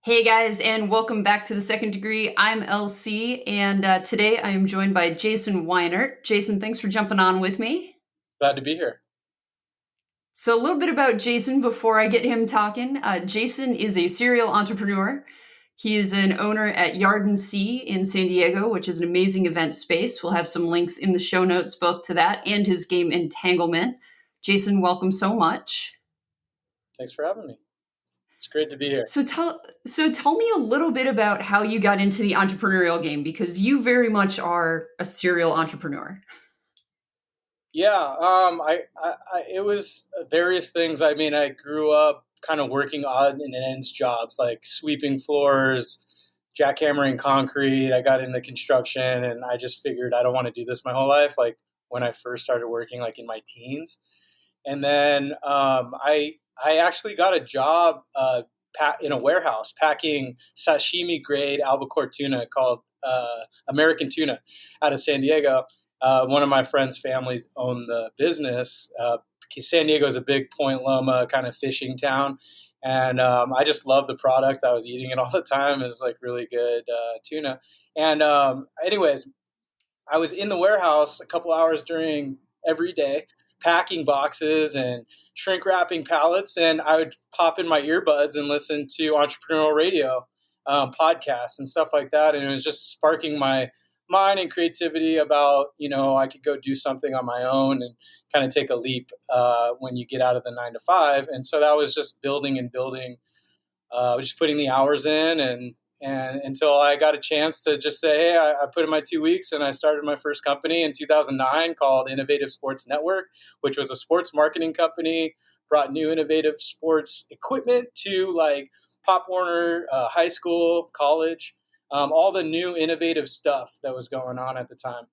Hey guys, and welcome back to the Second Degree. I'm LC, and today I am joined by Jason Weinert. Jason, thanks for jumping on with me. Glad to be here. So, a little bit about Jason before I get him talking. Jason is a serial entrepreneur. He is an owner at Yard and Sea in San Diego, which is an amazing event space. We'll have some links in the show notes both to that and his game Entanglement. Jason, welcome so much. Thanks for having me. It's great to be here. So tell me a little bit about how you got into the entrepreneurial game because you very much are a serial entrepreneur. Yeah, it was various things. I mean, I grew up kind of working odd and ends jobs like sweeping floors, jackhammering concrete. I got into construction, and I just figured I don't want to do this my whole life. Like when I first started working, like in my teens, and then I actually got a job in a warehouse packing sashimi grade albacore tuna called American tuna out of San Diego. One of my friends' families owned the business. San Diego is a big Point Loma kind of fishing town, and I just love the product. I was eating it all the time. It was like really good tuna. And anyways, I was in the warehouse a couple hours during every day, packing boxes and shrink wrapping pallets, and I would pop in my earbuds and listen to entrepreneurial radio podcasts and stuff like that. And it was just sparking my mind and creativity about, I could go do something on my own and kind of take a leap when you get out of the 9 to 5. And so that was just building and building, just putting the hours in and until I got a chance to just say, hey, I put in my 2 weeks, and I started my first company in 2009 called Innovative Sports Network, which was a sports marketing company, brought new innovative sports equipment to like Pop Warner, high school, college, all the new innovative stuff that was going on at the time.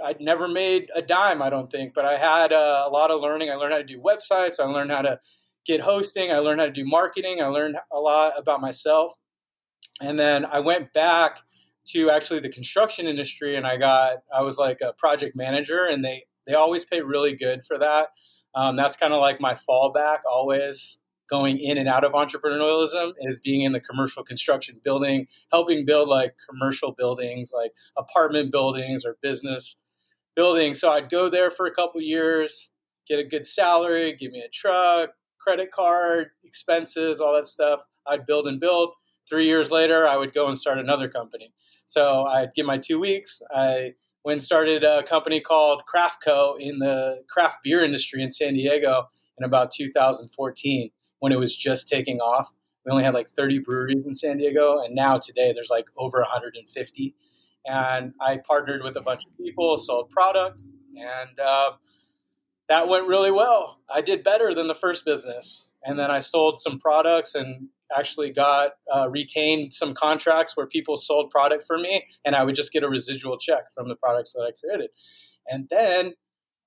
I'd never made a dime, I don't think, but I had a lot of learning. I learned how to do websites. I learned how to get hosting. I learned how to do marketing. I learned a lot about myself. And then I went back to actually the construction industry, and I was like a project manager, and they always pay really good for that. That's kind of like my fallback always going in and out of entrepreneurialism is being in the commercial construction building, helping build like commercial buildings, like apartment buildings or business buildings. So I'd go there for a couple years, get a good salary, give me a truck, credit card, expenses, all that stuff. I'd build and build. 3 years later, I would go and start another company. So I'd give my 2 weeks. I went and started a company called Craft Co. in the craft beer industry in San Diego in about 2014 when it was just taking off. We only had like 30 breweries in San Diego, and now today there's like over 150. And I partnered with a bunch of people, sold product, and that went really well. I did better than the first business. And then I sold some products and actually got retained some contracts where people sold product for me, and I would just get a residual check from the products that I created. And then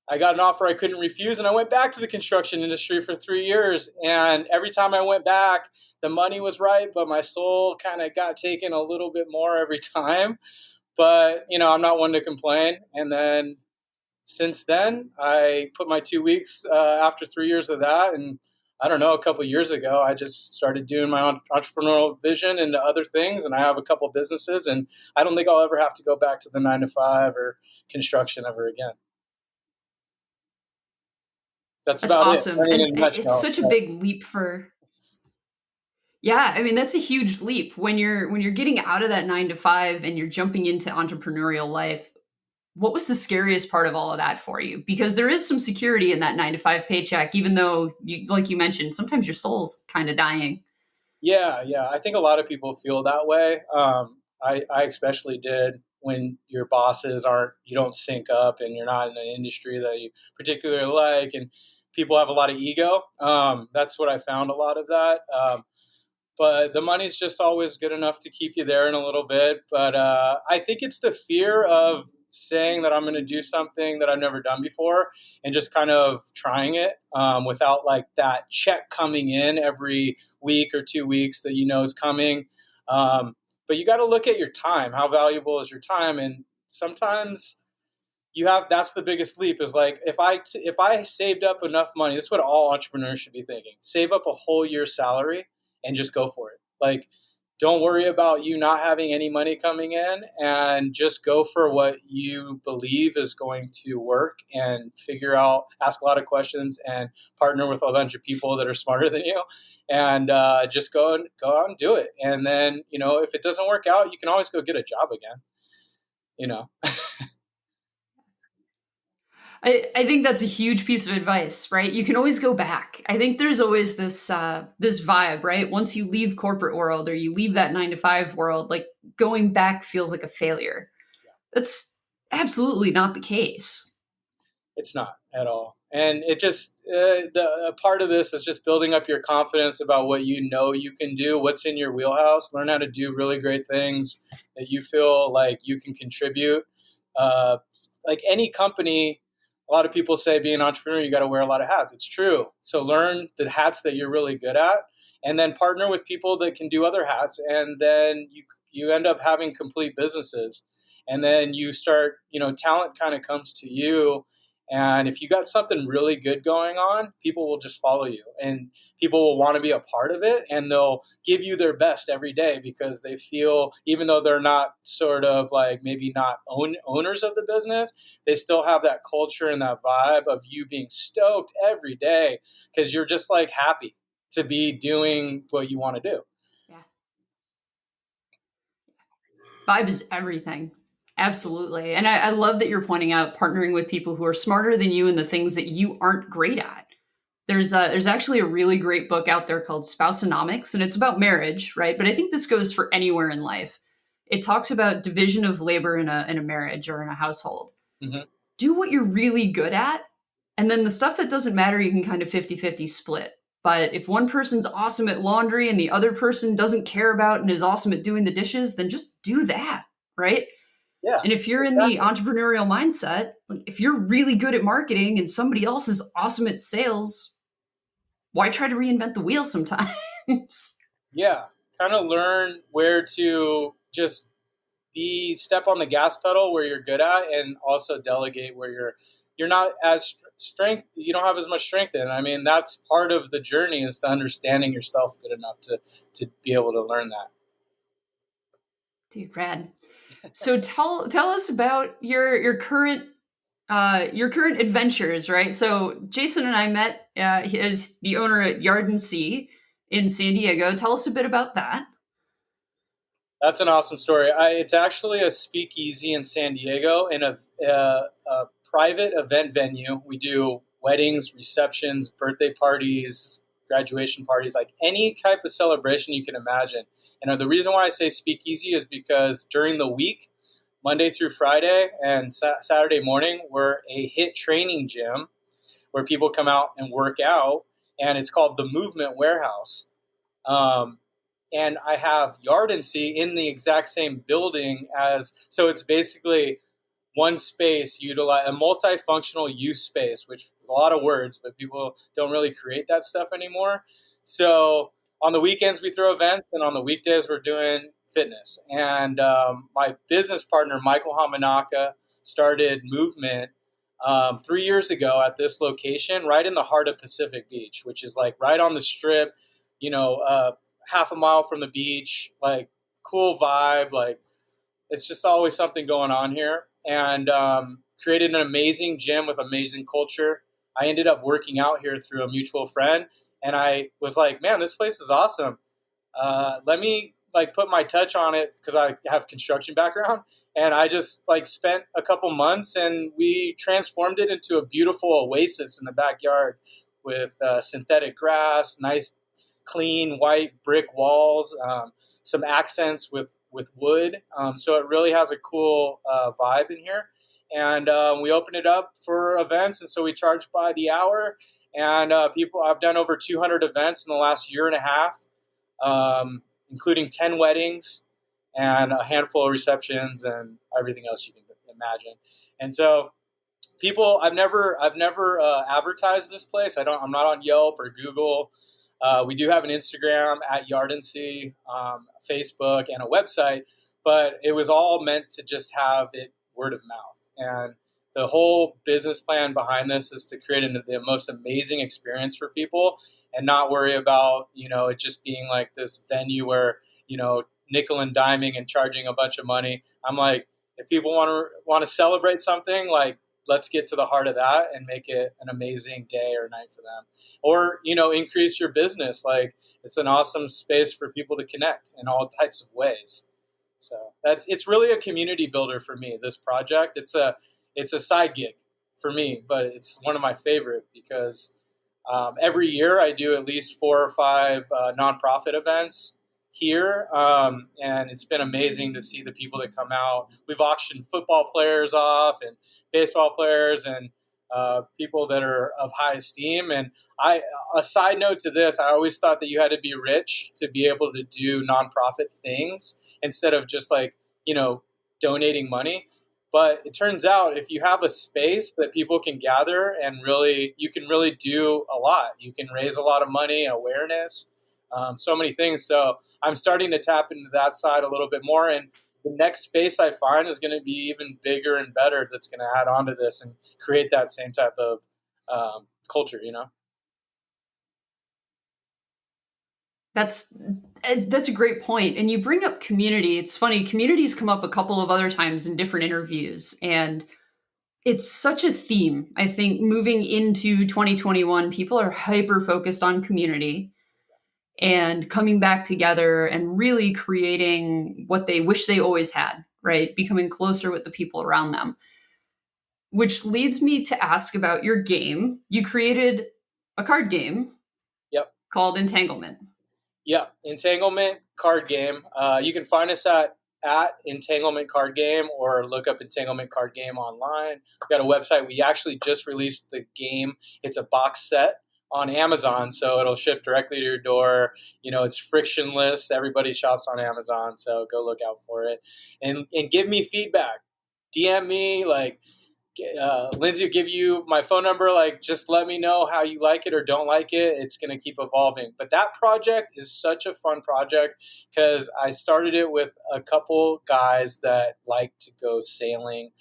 I got an offer I couldn't refuse, and I went back to the construction industry for 3 years. And every time I went back, the money was right, but my soul kind of got taken a little bit more every time. But, I'm not one to complain. And then since then, I put my 2 weeks after 3 years of that. And I don't know, a couple of years ago, I just started doing my own entrepreneurial vision into other things. And I have a couple of businesses, and I don't think I'll ever have to go back to the 9 to 5 or construction ever again. That's That's about it. awesome. I mean, And in a it's nutshell. such a big leap for Yeah, I mean that's a huge leap when you're getting out of that 9 to 5 and you're jumping into entrepreneurial life. What was the scariest part of all of that for you? Because there is some security in that 9 to 5 paycheck even though you like you mentioned sometimes your soul's kind of dying. Yeah, yeah. I think a lot of people feel that way. I especially did when your bosses aren't, you don't sync up and you're not in an industry that you particularly like, and people have a lot of ego. That's what I found a lot of that. But the money's just always good enough to keep you there in a little bit. But I think it's the fear of saying that I'm going to do something that I've never done before and just kind of trying it without like that check coming in every week or 2 weeks that is coming. But you got to look at your time. How valuable is your time? And sometimes that's the biggest leap is like if I saved up enough money, this is what all entrepreneurs should be thinking: save up a whole year's salary and just go for it. Like, don't worry about you not having any money coming in, and just go for what you believe is going to work, and figure out, ask a lot of questions, and partner with a bunch of people that are smarter than you, and just go out and do it. And then, if it doesn't work out, you can always go get a job again, you know. I think that's a huge piece of advice, right? You can always go back. I think there's always this vibe, right? Once you leave corporate world or you leave that 9 to 5 world, like going back feels like a failure. That's absolutely not the case. It's not at all. And it just, a part of this is just building up your confidence about what you can do, what's in your wheelhouse. Learn how to do really great things that you feel like you can contribute. Uh, like any company, a lot of people say being an entrepreneur, you got to wear a lot of hats. It's true. So learn the hats that you're really good at, and then partner with people that can do other hats. And then you end up having complete businesses. And then you start, talent kind of comes to you. And if you got something really good going on, people will just follow you, and people will want to be a part of it, and they'll give you their best every day because they feel, even though they're not sort of like maybe not owners of the business, they still have that culture and that vibe of you being stoked every day because you're just like happy to be doing what you want to do. Yeah. Vibe is everything. Absolutely. And I love that you're pointing out partnering with people who are smarter than you in the things that you aren't great at. There's actually a really great book out there called Spouseonomics, and it's about marriage, right? But I think this goes for anywhere in life. It talks about division of labor in a marriage or in a household. Mm-hmm. Do what you're really good at, and then the stuff that doesn't matter, you can kind of 50-50 split. But if one person's awesome at laundry and the other person doesn't care about and is awesome at doing the dishes, then just do that, right? Yeah, And if you're in the exactly. entrepreneurial mindset, like if you're really good at marketing and somebody else is awesome at sales, why try to reinvent the wheel sometimes? Yeah, kind of learn where to just be step on the gas pedal where you're good at, and also delegate where you're not as strength, you don't have as much strength in. I mean, that's part of the journey, is to understanding yourself good enough to be able to learn that. Dude, rad. So tell us about your current adventures, right? So Jason and I met as the owner at Yard and Sea in San Diego. Tell us a bit about that. That's an awesome story. It's actually a speakeasy in San Diego, in a private event venue. We do weddings, receptions, birthday parties, graduation parties, like any type of celebration you can imagine. And the reason why I say speakeasy is because during the week, Monday through Friday and Saturday morning, we're a hit training gym where people come out and work out, and it's called the Movement Warehouse. Um, and I have Yard and Sea in the exact same building as, so it's basically one space, utilize a multifunctional use space, which is a lot of words, but people don't really create that stuff anymore. So on the weekends we throw events, and on the weekdays we're doing fitness. And my business partner Michael Hamanaka started Movement 3 years ago at this location, right in the heart of Pacific Beach, which is like right on the strip, half a mile from the beach, like cool vibe, like it's just always something going on here. And created an amazing gym with amazing culture. I ended up working out here through a mutual friend, and I was like, man, this place is awesome. Let me like put my touch on it, because I have construction background, and I just like spent a couple months, and we transformed it into a beautiful oasis in the backyard with synthetic grass, nice clean white brick walls, some accents with wood. So it really has a cool vibe in here. And we open it up for events, and so we charge by the hour. And I've done over 200 events in the last year and a half, including 10 weddings and a handful of receptions and everything else you can imagine. And so I've never advertised this place. I'm not on Yelp or Google. We do have an Instagram at Yard and Sea, Facebook, and a website, but it was all meant to just have it word of mouth. And the whole business plan behind this is to create the most amazing experience for people, and not worry about, it just being like this venue where, nickel and diming and charging a bunch of money. I'm like, if people want to celebrate something, like, let's get to the heart of that and make it an amazing day or night for them. Or, increase your business. Like, it's an awesome space for people to connect in all types of ways. So it's really a community builder for me. This project, it's a side gig for me, but it's one of my favorite because every year I do at least 4 or 5 nonprofit events here, and it's been amazing to see the people that come out. We've auctioned football players off and baseball players and people that are of high esteem. And a side note to this, I always thought that you had to be rich to be able to do nonprofit things instead of just like, donating money. But it turns out if you have a space that people can gather and really, you can really do a lot. You can raise a lot of money, awareness, so many things. So I'm starting to tap into that side a little bit more. And the next space I find is going to be even bigger and better. That's going to add on to this and create that same type of culture, That's a great point, and you bring up community. It's funny, communities come up a couple of other times in different interviews, and it's such a theme. I think moving into 2021, people are hyper focused on community and coming back together and really creating what they wish they always had, right? Becoming closer with the people around them. Which leads me to ask about your game. You created a card game Yep. called Entanglement. Yeah, Entanglement card game. You can find us at Entanglement card game or look up Entanglement card game online. We've got a website. We actually just released the game. It's a box set on Amazon, so it'll ship directly to your door. It's frictionless. Everybody shops on Amazon, so go look out for it and give me feedback. DM me, like, Lindsay will give you my phone number. Like, just let me know how you like it or don't like it. It's going to keep evolving. But that project is such a fun project because I started it with a couple guys that like to go sailing,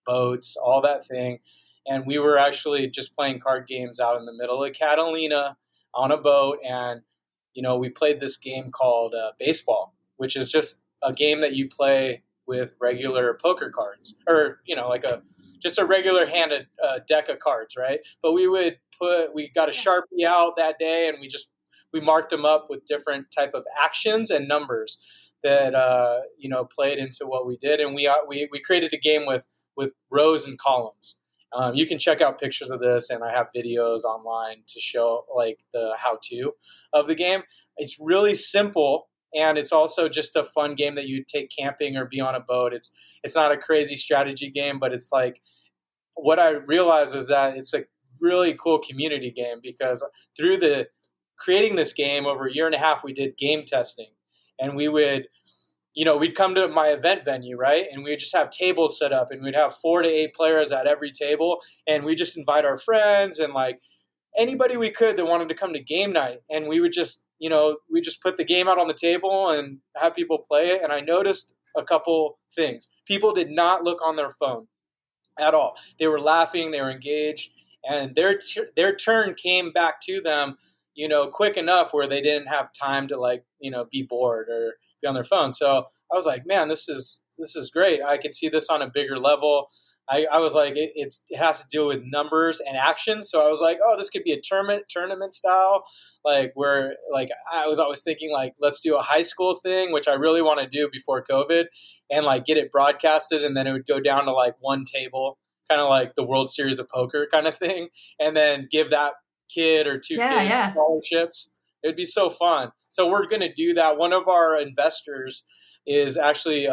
boats, all that thing. And we were actually just playing card games out in the middle of Catalina on a boat. And, we played this game called baseball, which is just a game that you play with regular poker cards or, like just a regular handed deck of cards, right? But we got a Sharpie out that day and we marked them up with different type of actions and numbers that, played into what we did. And we created a game with rows and columns. You can check out pictures of this, and I have videos online to show like the how-to of the game. It's really simple, and it's also just a fun game that you take camping or be on a boat. It's not a crazy strategy game, but it's like what I realize is that it's a really cool community game because through the creating this game over a year and a half, we did game testing, and we'd come to my event venue, right? And we'd just have tables set up and we'd have 4 to 8 players at every table. And we just invite our friends and like anybody we could that wanted to come to game night. And we would just, we just put the game out on the table and have people play it. And I noticed a couple things. People did not look on their phone at all. They were laughing, they were engaged, and their turn came back to them, quick enough where they didn't have time to like, be bored or be on their phone. So I was like, man, this is great. I could see this on a bigger level. I was like, it has to do with numbers and actions. So I was like, oh, this could be a tournament style, like where like I was always thinking like, let's do a high school thing, which I really want to do before COVID, and like get it broadcasted, and then it would go down to like one table, kind of like the World Series of Poker kind of thing, and then give that kid or two Yeah, kids yeah. scholarships. It'd be so fun. So we're going to do that. One of our investors is actually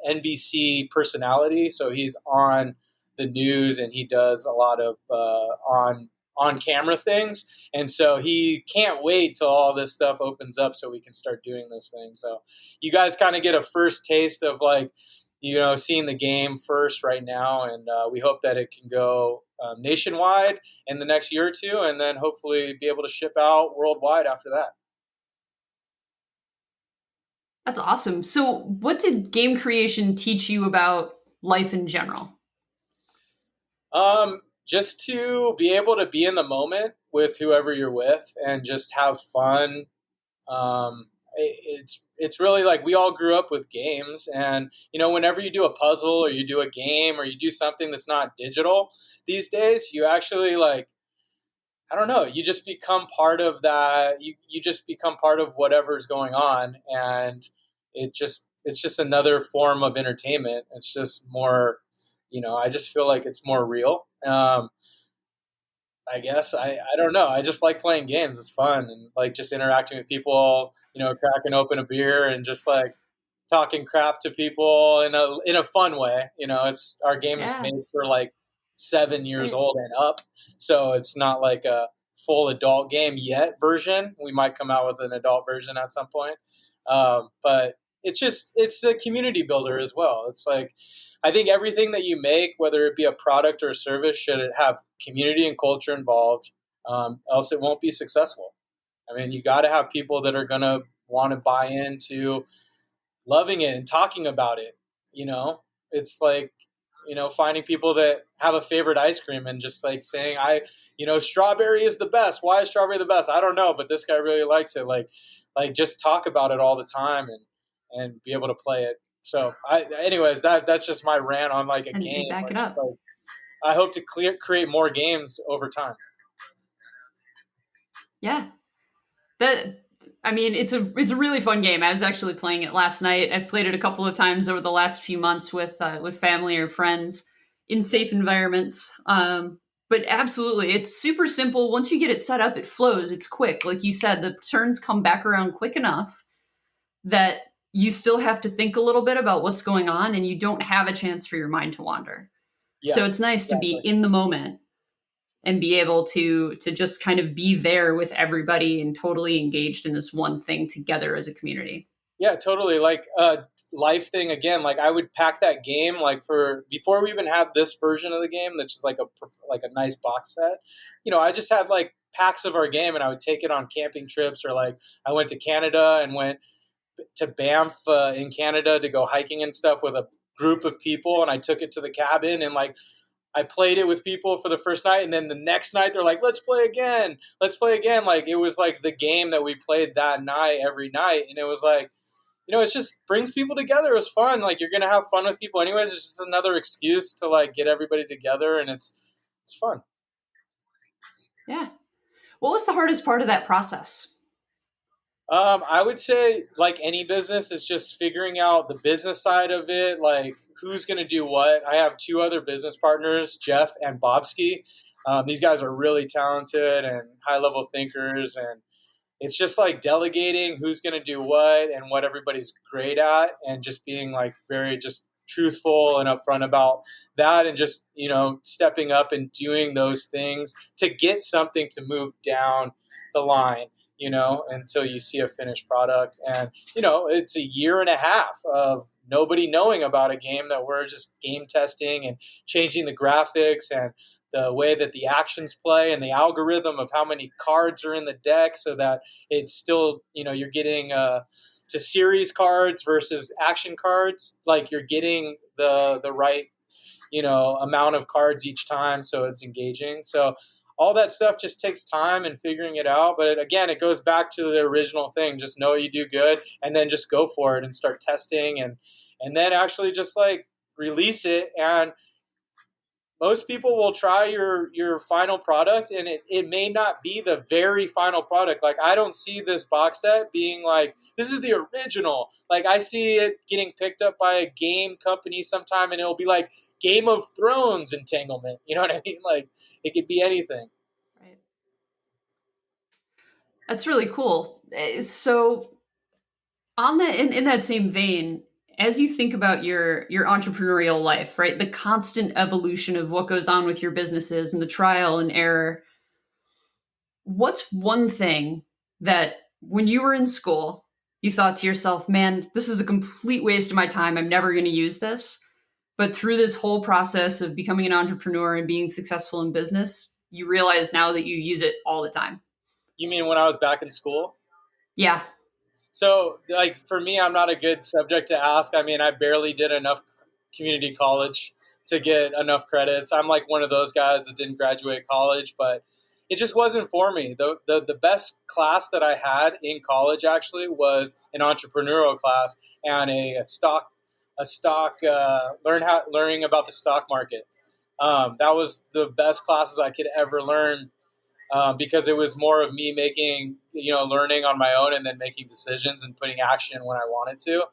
NBC personality, so he's on the news and he does a lot of on camera things, and so he can't wait till all this stuff opens up so we can start doing those things. So you guys kind of get a first taste of like seeing the game first right now, and we hope that it can go nationwide in the next year or two, and then hopefully be able to ship out worldwide after that. That's awesome. So, what did game creation teach you about life in general? Just to be able to be in the moment with whoever you're with and just have fun. It's really like we all grew up with games, and whenever you do a puzzle or you do a game or you do something that's not digital these days, you actually like, I don't know, you just become part of that. You just become part of whatever's going on, and it's just another form of entertainment. It's just more, I just feel like it's more real. I guess I don't know. I just like playing games. It's fun, and like just interacting with people. Cracking open a beer and just like talking crap to people in a fun way. It's our game's Yeah. made for like 7 years Right. old and up, so it's not like a full adult game yet version. We might come out with an adult version at some point, but it's a community builder as well. It's like I think everything that you make, whether it be a product or a service, should have community and culture involved. Else it won't be successful. I mean, you got to have people that are going to want to buy into loving it and talking about it. It's like, finding people that have a favorite ice cream and just like saying, strawberry is the best. Why is strawberry the best? I don't know, but this guy really likes it. Like just talk about it all the time and be able to play it. So anyways, that's just my rant on like a And game. back it Like, up. I hope to create more games over time. Yeah. That I mean, it's a really fun game. I was actually playing it last night. I've played it a couple of times over the last few months with family or friends in safe environments. But absolutely, it's super simple. Once you get it set up, it flows. It's quick, like you said. The turns come back around quick enough that you still have to think a little bit about what's going on, and you don't have a chance for your mind to wander. Yeah, So it's nice to be exactly. in the moment and be able to just kind of be there with everybody and totally engaged in this one thing together as a community. Yeah, totally. Like life thing again. Like I would pack that game like for before we even had this version of the game, that's just like a nice box set. I just had like packs of our game, and I would take it on camping trips, or like I went to Canada and went to Banff in Canada to go hiking and stuff with a group of people, and I took it to the cabin and like I played it with people for the first night, and then the next night they're like, "Let's play again, let's play again." Like it was like the game that we played that night every night, and it was like it just brings people together. It was fun. Like you're gonna have fun with people anyways. It's just another excuse to like get everybody together, and it's fun. Yeah. What was the hardest part of that process? I would say, like any business, is just figuring out the business side of it, like who's going to do what. I have two other business partners, Jeff and Bobski. These guys are really talented and high level thinkers, and it's just like delegating who's going to do what and what everybody's great at, and just being like very just truthful and upfront about that, and just stepping up and doing those things to get something to move down the line, until you see a finished product. And it's a year and a half of nobody knowing about a game that we're just game testing and changing the graphics and the way that the actions play and the algorithm of how many cards are in the deck, so that it's still, you're getting to series cards versus action cards. Like you're getting the right, amount of cards each time, so it's engaging. So all that stuff just takes time and figuring it out. But again, it goes back to the original thing. Just know you do good, and then just go for it and start testing, and then actually just like release it. And most people will try your final product, and it may not be the very final product. Like I don't see this box set being like this is the original. Like I see it getting picked up by a game company sometime, and it'll be like Game of Thrones Entanglement. You know what I mean? Like it could be anything. Right. That's really cool. So on that in that same vein, as you think about your entrepreneurial life, right? The constant evolution of what goes on with your businesses and the trial and error, what's one thing that when you were in school, you thought to yourself, man, this is a complete waste of my time. I'm never going to use this. But through this whole process of becoming an entrepreneur and being successful in business, you realize now that you use it all the time. You mean when I was back in school? Yeah. So, like, for me, I'm not a good subject to ask. I mean, I barely did enough community college to get enough credits. I'm like one of those guys that didn't graduate college, but it just wasn't for me. The best class that I had in college actually was an entrepreneurial class and a stock learning about the stock market. That was the best classes I could ever learn, because it was more of me making, learning on my own and then making decisions and putting action when I wanted to.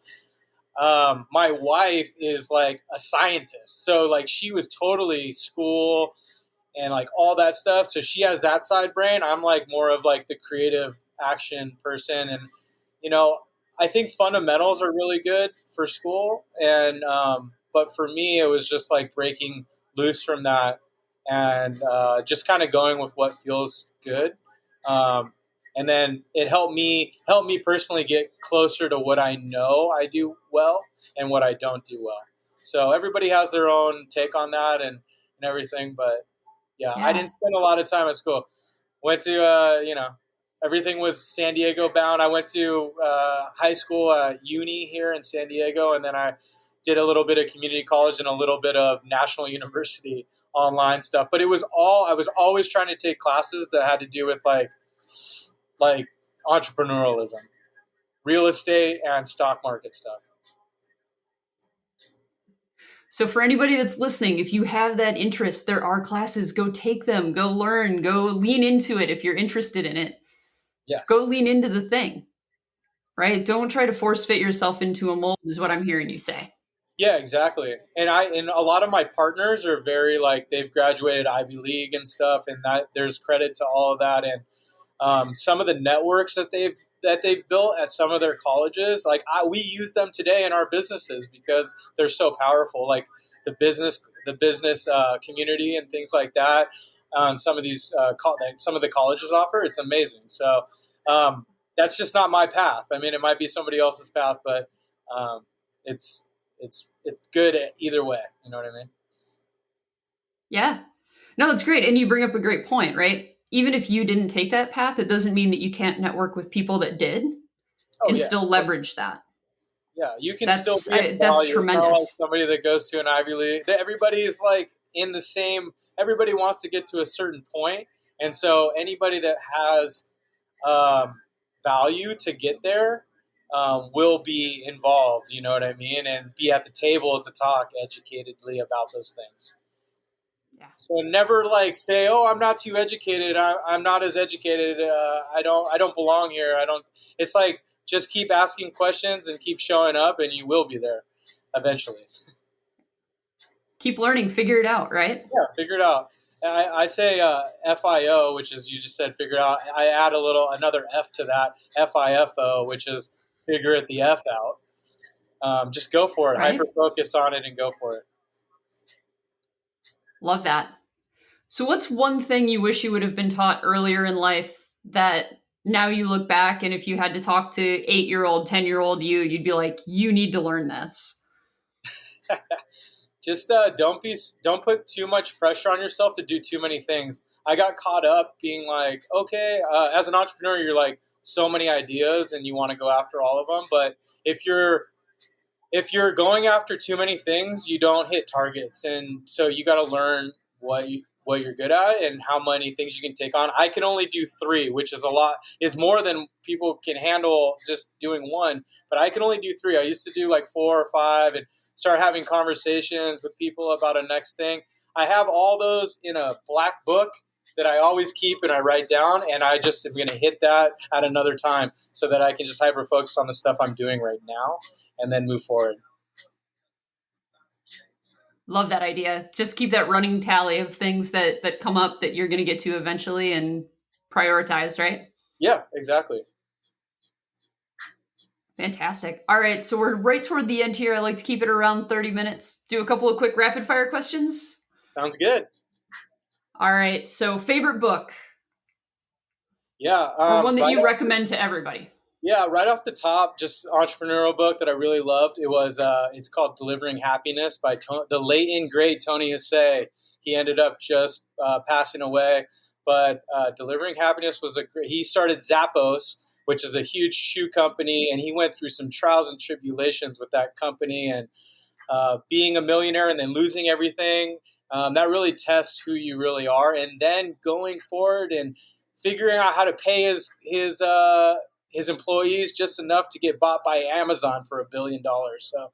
My wife is like a scientist, so like she was totally school and like all that stuff. So she has that side brain. I'm like more of like the creative action person, and you know, I think fundamentals are really good for school, and but for me, it was just like breaking loose from that and just kind of going with what feels good. Um, and then it helped me personally get closer to what I know I do well and what I don't do well. So everybody has their own take on that and everything, but yeah, I Yeah. didn't spend a lot of time at school. Went to, everything was San Diego bound. I went to high school, uni here in San Diego, and then I did a little bit of community college and a little bit of national university online stuff. But I was always trying to take classes that had to do with like entrepreneurialism, real estate, and stock market stuff. So for anybody that's listening, if you have that interest, there are classes. Go take them, go learn, go lean into it if you're interested in it. Go Yes. lean into the thing, right? Don't try to force fit yourself into a mold, is what I'm hearing you say. Yeah, exactly. And a lot of my partners are very like they've graduated Ivy League and stuff, and that there's credit to all of that. And some of the networks that they've built at some of their colleges, like we use them today in our businesses because they're so powerful. Like the business community and things like that. Some of these that some of the colleges offer, it's amazing. So that's just not my path. I mean, it might be somebody else's path, but um, it's it's good either way. You know what I mean? Yeah. No, it's great. And you bring up a great point, right? Even if you didn't take that path, it doesn't mean that you can't network with people that did Oh and yeah. still leverage that. Yeah, you can still be of That's value. It's not like tremendous. somebody that goes to an Ivy League. Everybody's like in the same. Everybody wants to get to a certain point, and so anybody that has um, value to get there will be involved. You know what I mean, and be at the table to talk educatedly about those things. Yeah. So never like say, "Oh, I'm not too educated. I'm not as educated. I don't belong here. I don't." It's like just keep asking questions and keep showing up, and you will be there eventually. Keep learning, figure it out, right? Yeah, figure it out. I say FIO, which is you just said figure it out. I add another F to that, FIFO, which is figure it the F out. Just go for it. Hyper Right? focus on it and go for it. Love that. So what's one thing you wish you would have been taught earlier in life that now you look back and if you had to talk to 8-year-old, 10-year-old you'd be like, you need to learn this. Just don't put too much pressure on yourself to do too many things. I got caught up being like, okay, as an entrepreneur, you're like so many ideas and you want to go after all of them. But if you're going after too many things, you don't hit targets, and so you got to learn what you're good at and how many things you can take on. I can only do 3, which is a lot, is more than people can handle just doing one. But I can only do 3. I used to do like 4 or 5, and start having conversations with people about a next thing. I have all those in a black book that I always keep and I write down, and I just am going to hit that at another time so that I can just hyper focus on the stuff I'm doing right now and then move forward. Love that idea. Just keep that running tally of things that come up that you're going to get to eventually and prioritize, right? Yeah, exactly. Fantastic. All right, so we're right toward the end here. I like to keep it around 30 minutes. Do a couple of quick rapid fire questions. Sounds good. All right, so favorite book Yeah, or one that right you off recommend to everybody. right off the top, just entrepreneurial book that I really loved. It's called Delivering Happiness by the late and great Tony Hsieh. He ended up just passing away, but Delivering Happiness was he started Zappos, which is a huge shoe company, and he went through some trials and tribulations with that company and being a millionaire and then losing everything. That really tests who you really are. And then going forward and figuring out how to pay his employees just enough to get bought by Amazon for $1 billion. So,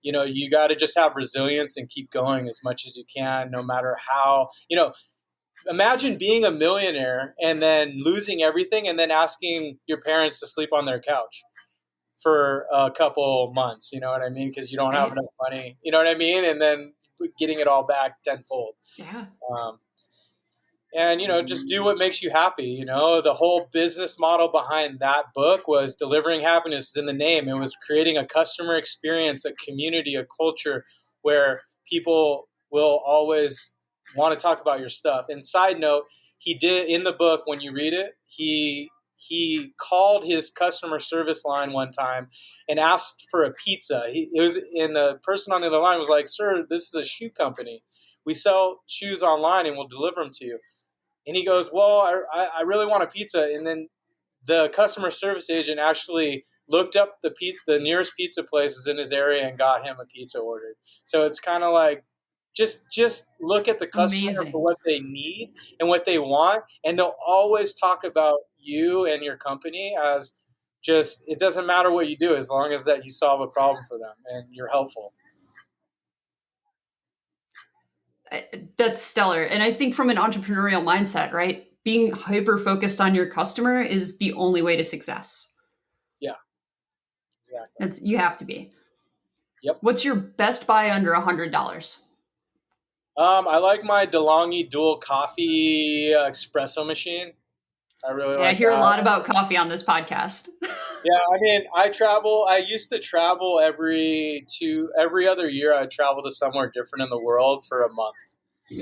you got to just have resilience and keep going as much as you can, no matter how. Imagine being a millionaire and then losing everything and then asking your parents to sleep on their couch for a couple months. You know what I mean? Because you don't have Right? enough money. You know what I mean? And then getting it all back tenfold. Yeah. Um, and just do what makes you happy. The whole business model behind that book was delivering happiness is in the name. It was creating a customer experience, a community, a culture where people will always want to talk about your stuff. And side note, he did in the book, when you read it, he called his customer service line one time and asked for a pizza. And the person on the other line was like, "Sir, this is a shoe company. We sell shoes online and we'll deliver them to you." And he goes, "Well, I really want a pizza." And then the customer service agent actually looked up the nearest pizza places in his area and got him a pizza ordered. So it's kind of like just look at the customer for Amazing. what they need and what they want, and they'll always talk about you and your company as just, it doesn't matter what you do as long as that you solve a problem for them and you're helpful. That's stellar. And I think from an entrepreneurial mindset, right? Being hyper focused on your customer is the only way to success. Yeah, exactly. You have to be. Yep. What's your best buy under $100? I like my DeLonghi dual coffee espresso machine. I really Yeah, I like hear a that. lot about coffee on this podcast. Yeah, I mean, I travel. I used to travel every other year. I travel to somewhere different in the world for a month,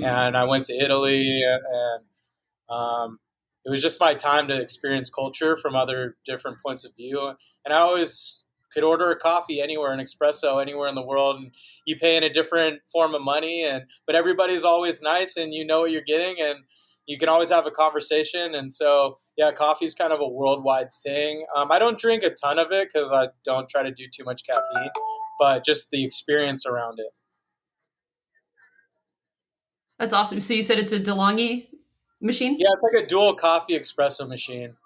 and I went to Italy, and it was just my time to experience culture from other different points of view. And I always could order a coffee anywhere, an espresso anywhere in the world, and you pay in a different form of money, but everybody's always nice, and you know what you're getting, and you can always have a conversation. And so, yeah, coffee is kind of a worldwide thing. I don't drink a ton of it because I don't try to do too much caffeine, but just the experience around it. That's awesome. So you said it's a DeLonghi machine? Yeah, it's like a dual coffee espresso machine.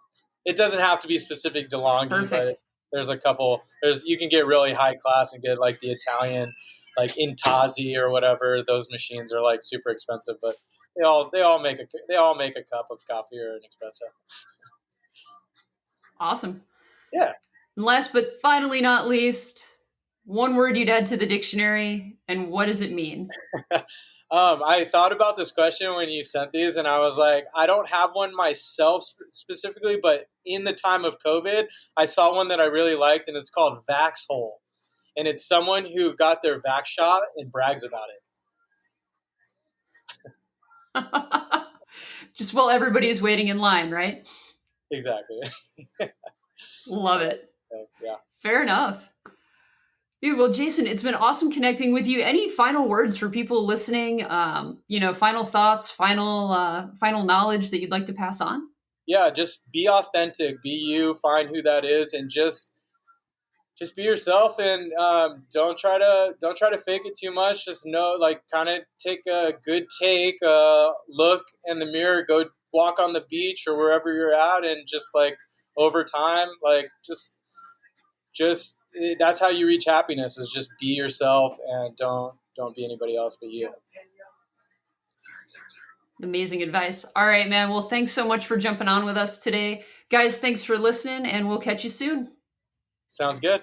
It doesn't have to be specific DeLonghi, but Perfect. there's a couple. You can get really high class and get like the Italian, like Intazi or whatever. Those machines are like super expensive, but they all make a cup of coffee or an espresso. Awesome. Yeah. And last but finally not least, one word you'd add to the dictionary, and what does it mean? I thought about this question when you sent these, and I was like, I don't have one myself specifically, but in the time of COVID, I saw one that I really liked, and it's called Vaxhole. And it's someone who got their vax shot and brags about it. Just while everybody's waiting in line, right? Exactly. Love it. Yeah. Fair enough. Dude, well, Jason, it's been awesome connecting with you. Any final words for people listening? Final thoughts, final knowledge that you'd like to pass on? Yeah, just be authentic, be you, find who that is, and just be yourself, and don't try to fake it too much. Just know, like, kind of take a good look in the mirror, go walk on the beach or wherever you're at, and just like over time, like just that's how you reach happiness, is just be yourself and don't be anybody else but you. Amazing advice. All right, man. Well, thanks so much for jumping on with us today. Guys, thanks for listening, and we'll catch you soon. Sounds good.